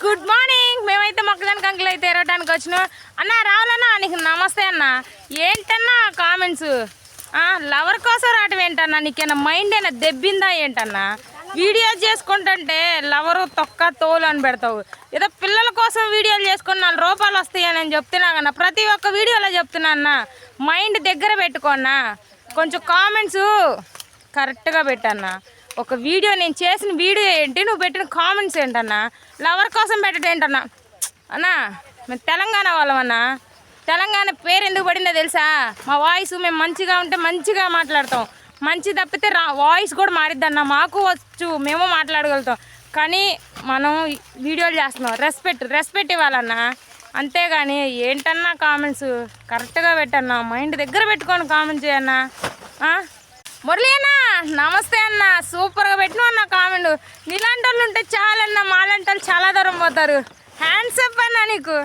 Good morning. మేమైతే మొక్కజొన్న కంకులు అయితే ఎరవడానికి వచ్చినాం. అన్న రావాలన్నా నీకు నమస్తే అన్న. ఏంటన్నా కామెంట్స్? లవర్ కోసం రావటం ఏంటన్నా? నీకేనా మైండ్ అయినా దెబ్బిందా ఏంటన్నా? వీడియోస్ చేసుకుంటుంటే లవరు తొక్క తోలు అని పెడతావు. ఏదో పిల్లల కోసం వీడియోలు చేసుకుని 4 రూపాయలు వస్తాయని నేను చెప్తున్నా కన్నా. ప్రతి ఒక్క వీడియోలో చెప్తున్నా అన్న, మైండ్ దగ్గర పెట్టుకోన్నా. కొంచెం కామెంట్స్ కరెక్ట్గా పెట్టన్నా. ఒక వీడియో నేను చేసిన వీడియో ఏంటి, నువ్వు పెట్టిన కామెంట్స్ ఏంటన్నా? లవర్ కోసం పెట్టడం ఏంటన్నా? అన్నా మేము తెలంగాణ వాళ్ళమన్నా. తెలంగాణ పేరు ఎందుకు పడిందో తెలుసా? మా వాయిస్ మేము మంచిగా ఉంటే మంచిగా మాట్లాడతాం. మంచి తప్పితే వాయిస్ కూడా మారిద్దన్న. మాకు వచ్చు, మేము మాట్లాడగలుగుతాం. కానీ మనం వీడియోలు చేస్తున్నాం. రెస్పెక్ట్ ఇవ్వాలన్నా. అంతేగాని ఏంటన్నా కామెంట్స్ కరెక్ట్గా పెట్టన్నా. మైండ్ దగ్గర పెట్టుకొని కామెంట్ చేయన్నా. మురళి అన్న నమస్తే అన్న. సూపర్గా పెట్టినావు అన్న కామెంట్. నీలాంటి వాళ్ళు ఉంటే చాలన్నా, మాలాంటి వాళ్ళు చాలా దూరం పోతారు. హ్యాండ్స్ అప్ అన్న నీకు.